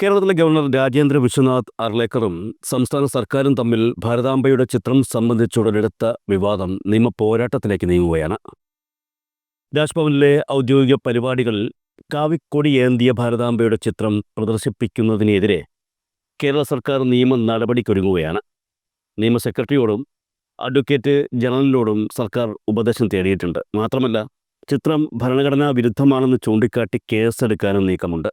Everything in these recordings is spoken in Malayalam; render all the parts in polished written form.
കേരളത്തിലെ ഗവർണർ രാജേന്ദ്ര വിശ്വനാഥ് അർലേക്കറും സംസ്ഥാന സർക്കാരും തമ്മിൽ ഭാരതാംബയുടെ ചിത്രം സംബന്ധിച്ചുടലെടുത്ത വിവാദം നിയമപോരാട്ടത്തിലേക്ക് നീങ്ങുകയാണ്. രാജ്ഭവനിലെ ഔദ്യോഗിക പരിപാടികളിൽ കാവിക്കൊടി ഏന്തിയ ഭാരതാംബയുടെ ചിത്രം പ്രദർശിപ്പിക്കുന്നതിനെതിരെ കേരള സർക്കാർ നിയമ നടപടിക്കൊരുങ്ങുകയാണ്. നിയമ സെക്രട്ടറിയോടും അഡ്വക്കേറ്റ് ജനറലിനോടും സർക്കാർ ഉപദേശം തേടിയിട്ടുണ്ട്. മാത്രമല്ല, ചിത്രം ഭരണഘടനാ വിരുദ്ധമാണെന്ന് ചൂണ്ടിക്കാട്ടി കേസെടുക്കാനും നീക്കമുണ്ട്.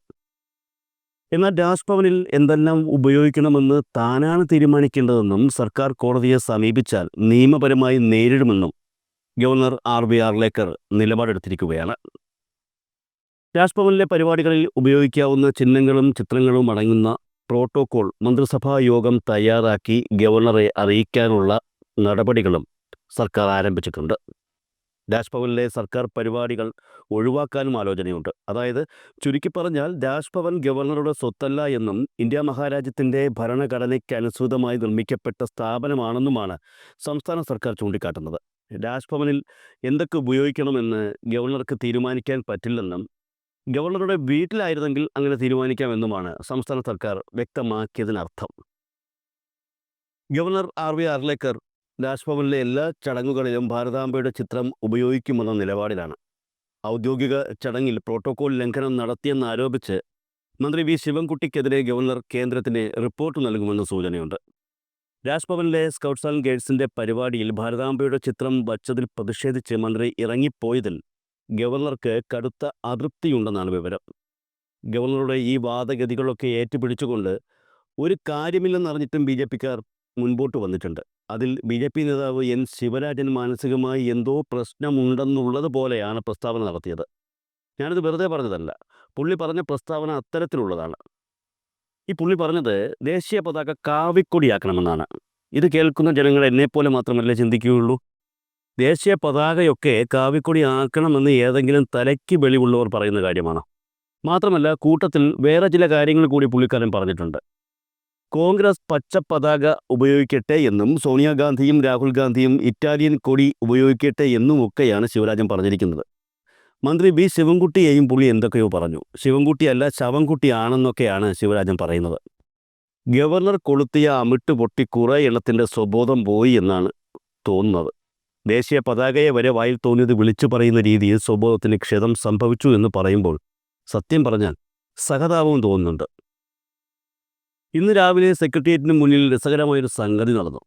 എന്നാൽ രാജ്ഭവനിൽ എന്തെല്ലാം ഉപയോഗിക്കണമെന്ന് താനാണ് തീരുമാനിക്കേണ്ടതെന്നും സർക്കാർ കോടതിയെ സമീപിച്ചാൽ നിയമപരമായി നേരിടുമെന്നും ഗവർണർ RV അർലേക്കർ നിലപാടെടുത്തിരിക്കുകയാണ്. രാജ്ഭവനിലെ പരിപാടികളിൽ ഉപയോഗിക്കാവുന്ന ചിഹ്നങ്ങളും ചിത്രങ്ങളും അടങ്ങുന്ന പ്രോട്ടോകോൾ മന്ത്രിസഭാ യോഗം തയ്യാറാക്കി ഗവർണറെ അറിയിക്കാനുള്ള നടപടികളും സർക്കാർ ആരംഭിച്ചിട്ടുണ്ട്. രാജ്ഭവനിലെ സർക്കാർ പരിപാടികൾ ഒഴിവാക്കാനും ആലോചനയുണ്ട്. അതായത്, ചുരുക്കി പറഞ്ഞാൽ രാജ്ഭവൻ ഗവർണറുടെ സ്വത്തല്ല എന്നും ഇന്ത്യ മഹാരാജ്യത്തിൻ്റെ ഭരണഘടനയ്ക്ക് അനുസൃതമായി നിർമ്മിക്കപ്പെട്ട സ്ഥാപനമാണെന്നുമാണ് സംസ്ഥാന സർക്കാർ ചൂണ്ടിക്കാട്ടുന്നത്. രാജ്ഭവനിൽ എന്തൊക്കെ ഉപയോഗിക്കണമെന്ന് ഗവർണർക്ക് തീരുമാനിക്കാൻ പറ്റില്ലെന്നും ഗവർണറുടെ വീട്ടിലായിരുന്നെങ്കിൽ അങ്ങനെ തീരുമാനിക്കാമെന്നുമാണ് സംസ്ഥാന സർക്കാർ വ്യക്തമാക്കിയതിനർത്ഥം. ഗവർണർ RV അർലേക്കർ രാജ്ഭവനിലെ എല്ലാ ചടങ്ങുകളിലും ഭാരതാംബയുടെ ചിത്രം ഉപയോഗിക്കുമെന്ന നിലപാടിലാണ്. ഔദ്യോഗിക ചടങ്ങിൽ പ്രോട്ടോകോൾ ലംഘനം നടത്തിയെന്നാരോപിച്ച് മന്ത്രി V ശിവൻകുട്ടിക്കെതിരെ ഗവർണർ കേന്ദ്രത്തിന് റിപ്പോർട്ട് നൽകുമെന്ന് സൂചനയുണ്ട്. രാജ്ഭവനിലെ സ്കൗട്ട്സ് ആൻഡ് ഗൈഡ്സിൻ്റെ പരിപാടിയിൽ ഭാരതാംബയുടെ ചിത്രം വച്ചതിൽ പ്രതിഷേധിച്ച് മന്ത്രി ഇറങ്ങിപ്പോയതിൽ ഗവർണർക്ക് കടുത്ത അതൃപ്തിയുണ്ടെന്നാണ് വിവരം. ഗവർണറുടെ ഈ വാദഗതികളൊക്കെ ഏറ്റുപിടിച്ചുകൊണ്ട് ഒരു കാര്യമില്ലെന്നറിഞ്ഞിട്ടും BJPക്കാർ മുൻപോട്ട് വന്നിട്ടുണ്ട്. അതിൽ BJP നേതാവ് N ശിവരാജൻ മാനസികമായി എന്തോ പ്രശ്നമുണ്ടെന്നുള്ളത് പോലെയാണ് പ്രസ്താവന നടത്തിയത്. ഞാനിത് വെറുതെ പറഞ്ഞതല്ല. പുള്ളി പറഞ്ഞ പ്രസ്താവന അത്തരത്തിലുള്ളതാണ്. ഈ പുള്ളി പറഞ്ഞത് ദേശീയ പതാക കാവിക്കൊടിയാക്കണമെന്നാണ്. ഇത് കേൾക്കുന്ന ജനങ്ങൾ എന്നെപ്പോലെ മാത്രമല്ലേ ചിന്തിക്കുകയുള്ളൂ. ദേശീയ പതാകയൊക്കെ കാവിക്കൊടി ആക്കണമെന്ന് ഏതെങ്കിലും തലയ്ക്ക് വെളിവുള്ളവർ പറയുന്ന കാര്യമാണ്. മാത്രമല്ല, കൂട്ടത്തിൽ വേറെ ചില കാര്യങ്ങൾ കൂടി പുള്ളിക്കാരൻ പറഞ്ഞിട്ടുണ്ട്. കോൺഗ്രസ് പച്ച പതാക ഉപയോഗിക്കട്ടെ എന്നും സോണിയാഗാന്ധിയും രാഹുൽ ഗാന്ധിയും ഇറ്റാലിയൻ കൊടി ഉപയോഗിക്കട്ടെ എന്നുമൊക്കെയാണ് ശിവരാജൻ പറഞ്ഞിരിക്കുന്നത്. മന്ത്രി V ശിവൻകുട്ടിയെയും പുള്ളി എന്തൊക്കെയോ പറഞ്ഞു. ശിവൻകുട്ടിയല്ല, ശവൻകുട്ടിയാണെന്നൊക്കെയാണ് ശിവരാജൻ പറയുന്നത്. ഗവർണർ കൊളുത്തിയ അമിട്ട് പൊട്ടി കുറേ എണ്ണത്തിൻ്റെ സ്വബോധം പോയി എന്നാണ് തോന്നുന്നത്. ദേശീയ പതാകയെ വരെ വായിൽ തോന്നിയത് വിളിച്ചു പറയുന്ന രീതിയിൽ സ്വബോധത്തിന് ക്ഷതം സംഭവിച്ചു എന്ന് പറയുമ്പോൾ സത്യം പറഞ്ഞാൽ സഹതാപവും തോന്നുന്നുണ്ട്. ഇന്ന് രാവിലെ സെക്രട്ടേറിയറ്റിന് മുന്നിൽ രസകരമായൊരു സംഗതി നടന്നു.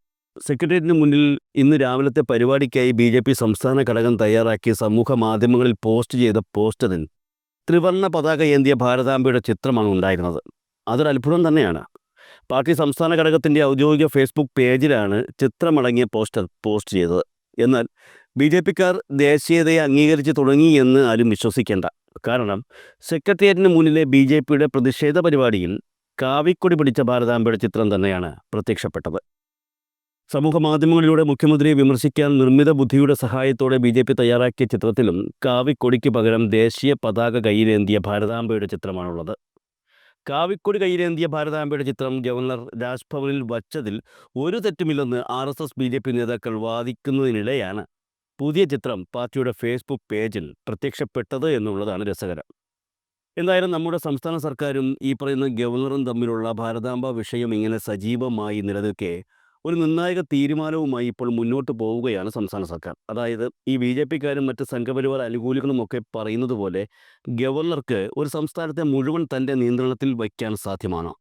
സെക്രട്ടേറിയറ്റിന് മുന്നിൽ ഇന്ന് രാവിലത്തെ പരിപാടിക്കായി BJP സംസ്ഥാന ഘടകം തയ്യാറാക്കി സമൂഹ മാധ്യമങ്ങളിൽ പോസ്റ്റ് ചെയ്ത പോസ്റ്ററിൽ ത്രിവർണ്ണ പതാക ഏന്തിയ ഭാരതാംബയുടെ ചിത്രമാണ് ഉണ്ടായിരുന്നത്. അതൊരു അത്ഭുതം തന്നെയാണ്. പാർട്ടി സംസ്ഥാന ഘടകത്തിൻ്റെ ഔദ്യോഗിക ഫേസ്ബുക്ക് പേജിലാണ് ചിത്രമടങ്ങിയ പോസ്റ്റർ പോസ്റ്റ് ചെയ്തത്. എന്നാൽ BJPക്കാർ ദേശീയതയെ അംഗീകരിച്ച് തുടങ്ങി എന്ന് ആരും വിശ്വസിക്കേണ്ട. കാരണം സെക്രട്ടേറിയറ്റിന് മുന്നിലെ BJPയുടെ പ്രതിഷേധ പരിപാടിയിൽ കാവിക്കൊടി പിടിച്ച ഭാരതാംബയുടെ ചിത്രം തന്നെയാണ് പ്രത്യക്ഷപ്പെട്ടത്. സമൂഹ മാധ്യമങ്ങളിലൂടെ മുഖ്യമന്ത്രിയെ വിമർശിക്കാൻ നിർമ്മിത ബുദ്ധിയുടെ സഹായത്തോടെ BJP തയ്യാറാക്കിയ ചിത്രത്തിലും കാവിക്കൊടിക്ക് പകരം ദേശീയ പതാക കയ്യിലേന്തിയ ഭാരതാംബയുടെ ചിത്രമാണുള്ളത്. കാവിക്കൊടി കയ്യിലേന്തിയ ഭാരതാംബയുടെ ചിത്രം ഗവർണർ രാജ്ഭവനിൽ വച്ചതിൽ ഒരു തെറ്റുമില്ലെന്ന് RSS BJP നേതാക്കൾ വാദിക്കുന്നതിനിടെയാണ് പുതിയ ചിത്രം പാർട്ടിയുടെ ഫേസ്ബുക്ക് പേജിൽ പ്രത്യക്ഷപ്പെട്ടത് എന്നുള്ളതാണ് രസകരം. എന്തായാലും നമ്മുടെ സംസ്ഥാന സർക്കാരും ഈ പറയുന്ന ഗവർണറും തമ്മിലുള്ള ഭാരതാംബ വിഷയം ഇങ്ങനെ സജീവമായി നിലനിൽക്കെ ഒരു നിർണായക തീരുമാനവുമായി ഇപ്പോൾ മുന്നോട്ട് പോവുകയാണ് സംസ്ഥാന സർക്കാർ. അതായത്, ഈ BJPക്കാരും മറ്റ് സംഘപരിവാർ അനുകൂലികളും ഒക്കെ പറയുന്നത് പോലെ ഗവർണർക്ക് ഒരു സംസ്ഥാനത്തെ മുഴുവൻ തൻ്റെ നിയന്ത്രണത്തിൽ വയ്ക്കാൻ സാധ്യമാണോ?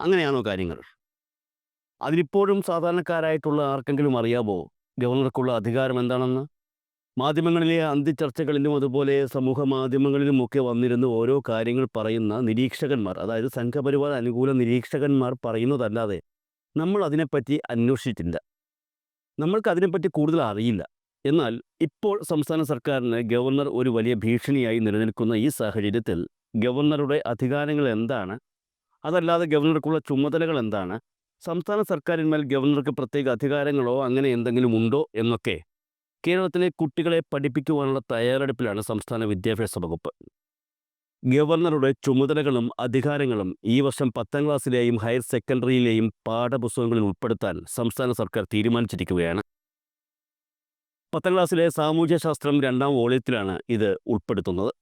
അങ്ങനെയാണോ കാര്യങ്ങൾ? അതിനിപ്പോഴും സാധാരണക്കാരായിട്ടുള്ള ആർക്കെങ്കിലും അറിയാമോ ഗവർണർക്കുള്ള അധികാരം എന്താണെന്ന്? മാധ്യമങ്ങളിലെ അന്തിച്ചർച്ചകളിലും അതുപോലെ സമൂഹ മാധ്യമങ്ങളിലുമൊക്കെ വന്നിരുന്ന് ഓരോ കാര്യങ്ങൾ പറയുന്ന നിരീക്ഷകന്മാർ, അതായത് സംഘപരിവാർ അനുകൂല നിരീക്ഷകന്മാർ പറയുന്നതല്ലാതെ നമ്മൾ അതിനെപ്പറ്റി അന്വേഷിച്ചിട്ടില്ല. നമ്മൾക്ക് അതിനെപ്പറ്റി കൂടുതൽ അറിയില്ല. എന്നാൽ ഇപ്പോൾ സംസ്ഥാന സർക്കാരിന് ഗവർണർ ഒരു വലിയ ഭീഷണിയായി നിലനിൽക്കുന്ന ഈ സാഹചര്യത്തിൽ ഗവർണറുടെ അധികാരങ്ങൾ എന്താണ്, അതല്ലാതെ ഗവർണർക്കുള്ള ചുമതലകൾ എന്താണ്, സംസ്ഥാന സർക്കാരിന്മേൽ ഗവർണർക്ക് പ്രത്യേക അധികാരങ്ങളോ അങ്ങനെ എന്തെങ്കിലും ഉണ്ടോ എന്നൊക്കെ കേരളത്തിലെ കുട്ടികളെ പഠിപ്പിക്കുവാനുള്ള തയ്യാറെടുപ്പിലാണ് സംസ്ഥാന വിദ്യാഭ്യാസ വകുപ്പ്. ഗവർണറുടെ ചുമതലകളും അധികാരങ്ങളും ഈ വർഷം 10ാം ക്ലാസ്സിലെയും ഹയർ സെക്കൻഡറിയിലെയും പാഠപുസ്തകങ്ങളിൽ ഉൾപ്പെടുത്താൻ സംസ്ഥാന സർക്കാർ തീരുമാനിച്ചിരിക്കുകയാണ്. 10ാം ക്ലാസ്സിലെ സാമൂഹ്യശാസ്ത്രം 2ാം വോള്യത്തിലാണ് ഇത് ഉൾപ്പെടുത്തുന്നത്.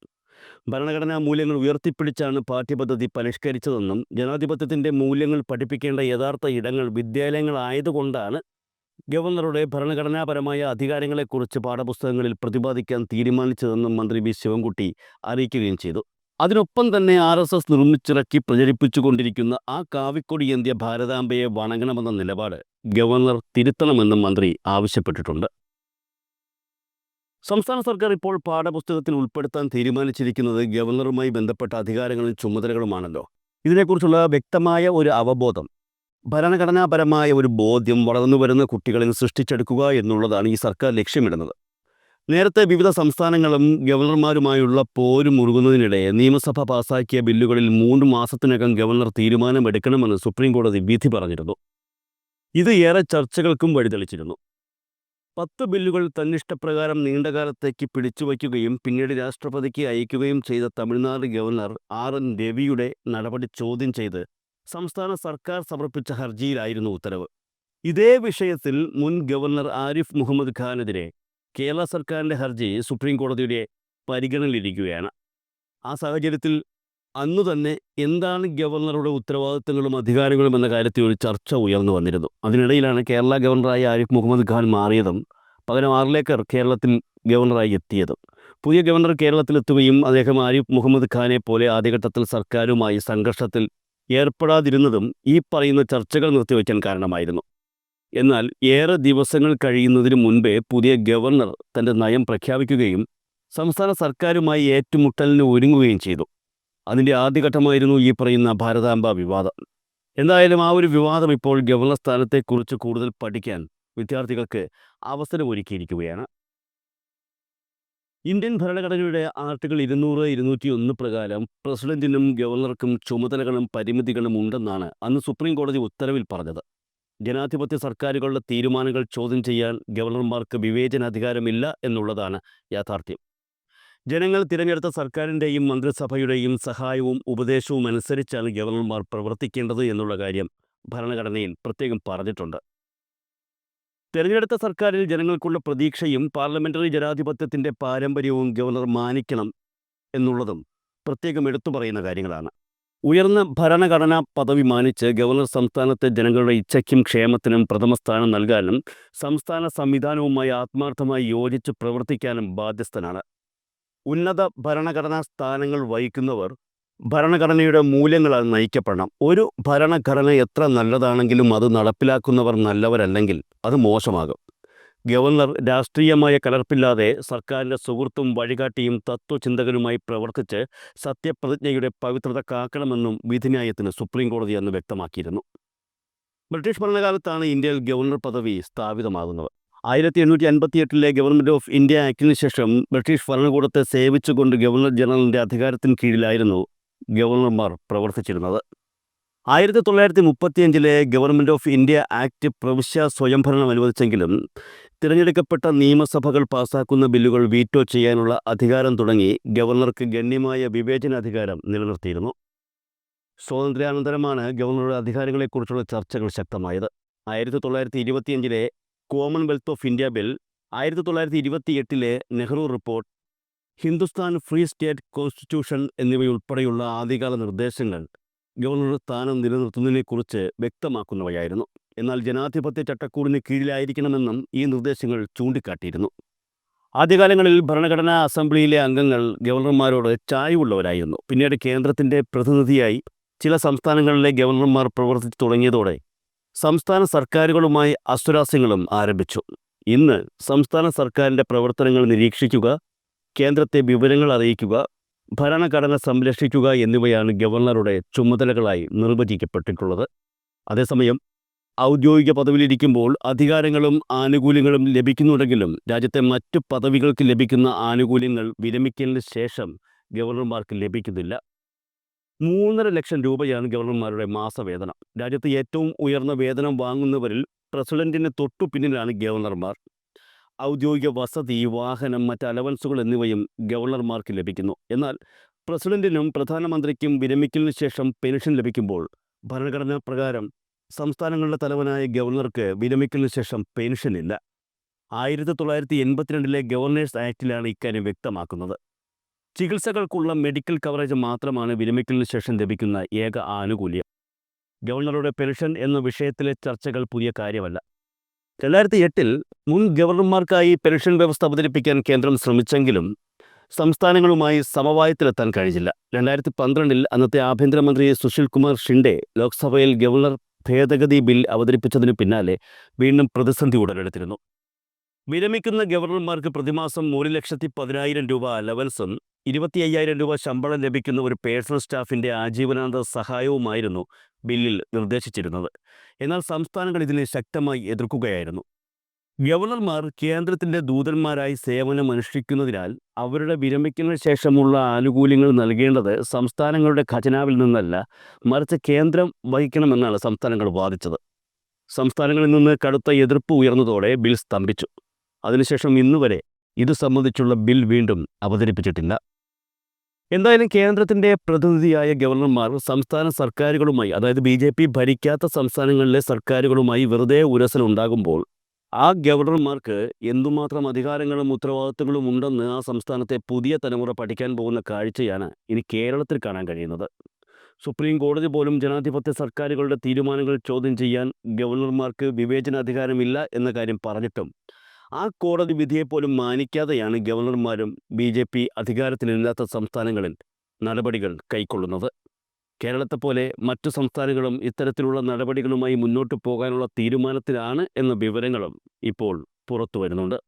ഭരണഘടനാ മൂല്യങ്ങൾ ഉയർത്തിപ്പിടിച്ചാണ് പാഠ്യപദ്ധതി പരിഷ്കരിച്ചതെന്നും ജനാധിപത്യത്തിൻ്റെ മൂല്യങ്ങൾ പഠിപ്പിക്കേണ്ട യഥാർത്ഥ ഇടങ്ങൾ വിദ്യാലയങ്ങളായതുകൊണ്ടാണ് ഗവർണറുടെ ഭരണഘടനാപരമായ അധികാരങ്ങളെക്കുറിച്ച് പാഠപുസ്തകങ്ങളിൽ പ്രതിപാദിക്കാൻ തീരുമാനിച്ചതെന്നും മന്ത്രി വി ശിവൻകുട്ടി അറിയിക്കുകയും ചെയ്തു. അതിനൊപ്പം തന്നെ RSS നിർമ്മിച്ചിറക്കി പ്രചരിപ്പിച്ചുകൊണ്ടിരിക്കുന്ന ആ കാവിക്കൊടി ഏന്തിയ ഭാരതാംബയെ വണങ്ങണമെന്ന നിലപാട് ഗവർണർ തിരുത്തണമെന്നും മന്ത്രി ആവശ്യപ്പെട്ടിട്ടുണ്ട്. സംസ്ഥാന സർക്കാർ ഇപ്പോൾ പാഠപുസ്തകത്തിൽ ഉൾപ്പെടുത്താൻ തീരുമാനിച്ചിരിക്കുന്നത് ഗവർണറുമായി ബന്ധപ്പെട്ട അധികാരങ്ങളും ചുമതലകളുമാണല്ലോ. ഇതിനെക്കുറിച്ചുള്ള വ്യക്തമായ ഒരു അവബോധം, ഭരണഘടനാപരമായ ഒരു ബോധ്യം വളർന്നുവരുന്ന കുട്ടികളിൽ സൃഷ്ടിച്ചെടുക്കുക എന്നുള്ളതാണ് ഈ സർക്കാർ ലക്ഷ്യമിടുന്നത്. നേരത്തെ വിവിധ സംസ്ഥാനങ്ങളും ഗവർണർമാരുമായുള്ള പോര് മുറുകുന്നതിനിടെ നിയമസഭ പാസാക്കിയ ബില്ലുകളിൽ 3 മാസത്തിനകം ഗവർണർ തീരുമാനമെടുക്കണമെന്ന് സുപ്രീം കോടതി വിധി പറഞ്ഞിരുന്നു. ഇത് ഏറെ ചർച്ചകൾക്കും വഴിതെളിച്ചിരുന്നു. 10 ബില്ലുകൾ തന്നിഷ്ടപ്രകാരം നീണ്ടകാലത്തേക്ക് പിടിച്ചുവയ്ക്കുകയും പിന്നീട് രാഷ്ട്രപതിക്ക് അയക്കുകയും ചെയ്ത തമിഴ്നാട് ഗവർണർ RN രവിയുടെ നടപടി ചോദ്യം ചെയ്ത് സംസ്ഥാന സർക്കാർ സമർപ്പിച്ച ഹർജിയിലായിരുന്നു ഉത്തരവ്. ഇതേ വിഷയത്തിൽ മുൻ ഗവർണർ ആരിഫ് മുഹമ്മദ് ഖാനെതിരെ കേരള സർക്കാരിൻ്റെ ഹർജി സുപ്രീം കോടതിയുടെ പരിഗണനയിലിരിക്കുകയാണ്. ആ സാഹചര്യത്തിൽ അന്നു തന്നെ എന്താണ് ഗവർണറുടെ ഉത്തരവാദിത്തങ്ങളും അധികാരങ്ങളും എന്ന കാര്യത്തിൽ ഒരു ചർച്ച ഉയർന്നു വന്നിരുന്നു. അതിനിടയിലാണ് കേരള ഗവർണറായ ആരിഫ് മുഹമ്മദ് ഖാൻ മാറിയതും പകരം ആർലേക്കർ കേരളത്തിൽ ഗവർണറായി എത്തിയതും. പുതിയ ഗവർണർ കേരളത്തിലെത്തുകയും അദ്ദേഹം ആരിഫ് മുഹമ്മദ് ഖാനെ പോലെ ആദ്യഘട്ടത്തിൽ സർക്കാരുമായി സംഘർഷത്തിൽ ഏർപ്പെടാതിരുന്നതും ഈ പറയുന്ന ചർച്ചകൾ നിർത്തിവെക്കാൻ കാരണമായിരുന്നു. എന്നാൽ ഏറെ ദിവസങ്ങൾ കഴിയുന്നതിന് മുൻപേ പുതിയ ഗവർണർ തൻ്റെ നയം പ്രഖ്യാപിക്കുകയും സംസ്ഥാന സർക്കാരുമായി ഏറ്റുമുട്ടലിന് ഒരുങ്ങുകയും ചെയ്തു. അതിൻ്റെ ആദ്യഘട്ടമായിരുന്നു ഈ പറയുന്ന ഭാരതാംബ വിവാദം. എന്തായാലും ആ ഒരു വിവാദം ഇപ്പോൾ ഗവർണർ സ്ഥാനത്തെക്കുറിച്ച് കൂടുതൽ പഠിക്കാൻ വിദ്യാർത്ഥികൾക്ക് അവസരമൊരുക്കിയിരിക്കുകയാണ്. ഇന്ത്യൻ ഭരണഘടനയുടെ ആർട്ടിക്കിൾ 200, 201 പ്രകാരം പ്രസിഡന്റിനും ഗവർണർക്കും ചുമതലകളും പരിമിതികളും ഉണ്ടെന്നാണ് അന്ന് സുപ്രീം കോടതി ഉത്തരവിൽ പറഞ്ഞത്. ജനാധിപത്യ സർക്കാരുകളുടെ തീരുമാനങ്ങൾ ചോദ്യം ചെയ്യാൻ ഗവർണർമാർക്ക് വിവേചനാധികാരമില്ല എന്നുള്ളതാണ് യാഥാർത്ഥ്യം. ജനങ്ങൾ തിരഞ്ഞെടുത്ത സർക്കാരിൻ്റെയും മന്ത്രിസഭയുടെയും സഹായവും ഉപദേശവും അനുസരിച്ചാണ് ഗവർണർമാർ പ്രവർത്തിക്കേണ്ടത് എന്നുള്ള കാര്യം ഭരണഘടനയിൽ പ്രത്യേകം പറഞ്ഞിട്ടുണ്ട്. തിരഞ്ഞെടുത്ത സർക്കാരിൽ ജനങ്ങൾക്കുള്ള പ്രതീക്ഷയും പാർലമെൻ്ററി ജനാധിപത്യത്തിൻ്റെ പാരമ്പര്യവും ഗവർണർ മാനിക്കണം എന്നുള്ളതും പ്രത്യേകം എടുത്തു പറയുന്ന കാര്യങ്ങളാണ്. ഉയർന്ന ഭരണഘടനാ പദവി മാനിച്ച് ഗവർണർ സംസ്ഥാനത്തെ ജനങ്ങളുടെ ഇച്ഛയ്ക്കും ക്ഷേമത്തിനും പ്രഥമ സ്ഥാനം നൽകാനും സംസ്ഥാന സംവിധാനവുമായി ആത്മാർത്ഥമായി യോജിച്ച് പ്രവർത്തിക്കാനും ബാധ്യസ്ഥനാണ്. ഉന്നത ഭരണഘടനാ സ്ഥാനങ്ങൾ വഹിക്കുന്നവർ ഭരണഘടനയുടെ മൂല്യങ്ങളാൽ നയിക്കപ്പെടണം. ഒരു ഭരണഘടന എത്ര നല്ലതാണെങ്കിലും അത് നടപ്പിലാക്കുന്നവർ നല്ലവരല്ലെങ്കിൽ അത് മോശമാകും. ഗവർണർ രാഷ്ട്രീയമായ കലർപ്പില്ലാതെ സർക്കാരിൻ്റെ സുഹൃത്തും വഴികാട്ടിയും തത്വചിന്തകനുമായി പ്രവർത്തിച്ച് സത്യപ്രതിജ്ഞയുടെ പവിത്രത കാക്കണമെന്നും വിധിന്യായത്തിന് സുപ്രീം കോടതി അന്ന് വ്യക്തമാക്കിയിരുന്നു. ബ്രിട്ടീഷ് ഭരണകാലത്താണ് ഇന്ത്യയിൽ ഗവർണർ പദവി സ്ഥാപിതമാകുന്നത്. 1858 ഗവൺമെൻറ് ഓഫ് ഇന്ത്യ ആക്ടിന് ശേഷം ബ്രിട്ടീഷ് ഭരണകൂടത്തെ സേവിച്ചുകൊണ്ട് ഗവർണർ ജനറലിൻ്റെ അധികാരത്തിന് കീഴിലായിരുന്നു ഗവർണർമാർ പ്രവർത്തിച്ചിരുന്നത്. 1935 ഗവൺമെൻറ് ഓഫ് ഇന്ത്യ ആക്ട് പ്രവിശ്യ സ്വയംഭരണം അനുവദിച്ചെങ്കിലും തിരഞ്ഞെടുക്കപ്പെട്ട നിയമസഭകൾ പാസാക്കുന്ന ബില്ലുകൾ വീറ്റോ ചെയ്യാനുള്ള അധികാരം തുടങ്ങി ഗവർണർക്ക് ഗണ്യമായ വിവേചനാധികാരം നിലനിർത്തിയിരുന്നു. സ്വാതന്ത്ര്യാനന്തരമാണ് ഗവർണറുടെ അധികാരങ്ങളെക്കുറിച്ചുള്ള ചർച്ചകൾ ശക്തമായത്. 1925 Commonwealth of India bill, 1928 Nehru report, Hindustan free state constitution എന്നിവയുൾപ്പെടെയുള്ള ആദ്യകാല നിർദ്ദേശങ്ങൾ ഗവർണർ സ്ഥാനം നിലനിർത്തുന്നതിനെക്കുറിച്ച് വ്യക്തമാക്കുന്നവയായിരുന്നു. എന്നാൽ ജനാധിപത്യ ചട്ടക്കൂടിന് കീഴിലായിരിക്കണമെന്നും ഈ നിർദ്ദേശങ്ങൾ ചൂണ്ടിക്കാട്ടിയിരുന്നു. ആദ്യകാലങ്ങളിൽ ഭരണഘടനാ അസംബ്ലിയിലെ അംഗങ്ങൾ ഗവർണർമാരോട് ചായ്വുള്ളവരായിരുന്നു. പിന്നീട് കേന്ദ്രത്തിൻ്റെ പ്രതിനിധിയായി ചില സംസ്ഥാനങ്ങളിലെ ഗവർണർമാർ പ്രവർത്തിച്ചു തുടങ്ങിയതോടെ സംസ്ഥാന സർക്കാരുകളുമായി അസ്വാരസ്യങ്ങളും ആരംഭിച്ചു. ഇന്ന് സംസ്ഥാന സർക്കാരിൻ്റെ പ്രവർത്തനങ്ങൾ നിരീക്ഷിക്കുക, കേന്ദ്രത്തെ വിവരങ്ങൾ അറിയിക്കുക, ഭരണഘടന സംരക്ഷിക്കുക എന്നിവയാണ് ഗവർണറുടെ ചുമതലകളായി നിർവചിക്കപ്പെട്ടിട്ടുള്ളത്. അതേസമയം ഔദ്യോഗിക പദവിയിലിരിക്കുമ്പോൾ അധികാരങ്ങളും ആനുകൂല്യങ്ങളും ലഭിക്കുന്നുണ്ടെങ്കിലും രാജ്യത്തെ മറ്റു പദവികൾക്ക് ലഭിക്കുന്ന ആനുകൂല്യങ്ങൾ വിരമിക്കലിന് ശേഷം ഗവർണർമാർക്ക് ലഭിക്കുന്നില്ല. 3.5 ലക്ഷം രൂപയാണ് ഗവർണർമാരുടെ മാസവേതനം. രാജ്യത്ത് ഏറ്റവും ഉയർന്ന വേതനം വാങ്ങുന്നവരിൽ പ്രസിഡന്റിന് തൊട്ടു പിന്നിലാണ് ഗവർണർമാർ. ഔദ്യോഗിക വസതി, വാഹനം, മറ്റ് അലവൻസുകൾ എന്നിവയും ഗവർണർമാർക്ക് ലഭിക്കുന്നു. എന്നാൽ പ്രസിഡന്റിനും പ്രധാനമന്ത്രിക്കും വിരമിക്കലിന് ശേഷം പെൻഷൻ ലഭിക്കുമ്പോൾ ഭരണഘടനാ പ്രകാരം സംസ്ഥാനങ്ങളുടെ തലവനായ ഗവർണർക്ക് വിരമിക്കലിന് ശേഷം പെൻഷനില്ല. 1982 ഗവർണേഴ്സ് ആക്ടിലാണ് ഇക്കാര്യം വ്യക്തമാക്കുന്നത്. ചികിത്സകൾക്കുള്ള മെഡിക്കൽ കവറേജ് മാത്രമാണ് വിരമിക്കലിന് ശേഷം ലഭിക്കുന്ന ഏക ആനുകൂല്യം. ഗവർണറുടെ പെൻഷൻ എന്ന വിഷയത്തിലെ ചർച്ചകൾ പുതിയ കാര്യമല്ല. 2008 മുൻ ഗവർണർമാർക്കായി പെൻഷൻ വ്യവസ്ഥ അവതരിപ്പിക്കാൻ കേന്ദ്രം ശ്രമിച്ചെങ്കിലും സംസ്ഥാനങ്ങളുമായി സമവായത്തിലെത്താൻ കഴിഞ്ഞില്ല. 2012 അന്നത്തെ ആഭ്യന്തരമന്ത്രി സുശീൽ കുമാർ ഷിൻഡെ ലോക്സഭയിൽ ഗവർണർ ഭേദഗതി ബിൽ അവതരിപ്പിച്ചതിനു പിന്നാലെ വീണ്ടും പ്രതിസന്ധി ഉടലെടുത്തിരുന്നു. വിരമിക്കുന്ന ഗവർണർമാർക്ക് പ്രതിമാസം 1,10,000 രൂപ അലവൻസും 25,000 രൂപ ശമ്പളം ലഭിക്കുന്ന ഒരു പേഴ്സണൽ സ്റ്റാഫിൻ്റെ ആജീവനാന്ത സഹായവുമായിരുന്നു ബില്ലിൽ നിർദ്ദേശിച്ചിരുന്നത്. എന്നാൽ സംസ്ഥാനങ്ങൾ ഇതിനെ ശക്തമായി എതിർക്കുകയായിരുന്നു. ഗവർണർമാർ കേന്ദ്രത്തിൻ്റെ ദൂതന്മാരായി സേവനമനുഷ്ഠിക്കുന്നതിനാൽ അവരുടെ വിരമിക്കലിന് ശേഷമുള്ള ആനുകൂല്യങ്ങൾ നൽകേണ്ടത് സംസ്ഥാനങ്ങളുടെ ഖജനാവിൽ നിന്നല്ല, മറിച്ച് കേന്ദ്രം വഹിക്കണമെന്നാണ് സംസ്ഥാനങ്ങൾ വാദിച്ചത്. സംസ്ഥാനങ്ങളിൽ നിന്ന് കടുത്ത എതിർപ്പ് ഉയർന്നതോടെ ബിൽ സ്തംഭിച്ചു. അതിനുശേഷം ഇന്നുവരെ ഇത് സംബന്ധിച്ചുള്ള ബിൽ വീണ്ടും അവതരിപ്പിച്ചിട്ടില്ല. എന്തായാലും കേന്ദ്രത്തിൻ്റെ പ്രതിനിധിയായ ഗവർണർമാർ സംസ്ഥാന സർക്കാരുകളുമായി, അതായത് BJP ഭരിക്കാത്ത സംസ്ഥാനങ്ങളിലെ സർക്കാരുകളുമായി വെറുതെ ഉരസലുണ്ടാകുമ്പോൾ ആ ഗവർണർമാർക്ക് എന്തുമാത്രം അധികാരങ്ങളും ഉത്തരവാദിത്തങ്ങളും ഉണ്ടെന്ന് ആ സംസ്ഥാനത്തെ പുതിയ തലമുറ പഠിക്കാൻ പോകുന്ന കാഴ്ചയാണ് ഇനി കേരളത്തിൽ കാണാൻ കഴിയുന്നത്. സുപ്രീം കോടതി പോലും ജനാധിപത്യ സർക്കാരുകളുടെ തീരുമാനങ്ങൾ ചോദ്യം ചെയ്യാൻ ഗവർണർമാർക്ക് വിവേചനാധികാരമില്ല എന്ന കാര്യം പറഞ്ഞിട്ടും ആ കോടതി വിധിയെപ്പോലും മാനിക്കാതെയാണ് ഗവർണർമാരും BJP അധികാരത്തിലില്ലാത്ത സംസ്ഥാനങ്ങളിൽ നടപടികൾ കൈക്കൊള്ളുന്നത്. കേരളത്തെപ്പോലെ മറ്റു സംസ്ഥാനങ്ങളും ഇത്തരത്തിലുള്ള നടപടികളുമായി മുന്നോട്ട് പോകാനുള്ള തീരുമാനത്തിലാണ് എന്ന വിവരങ്ങളും ഇപ്പോൾ പുറത്തു വരുന്നുണ്ട്.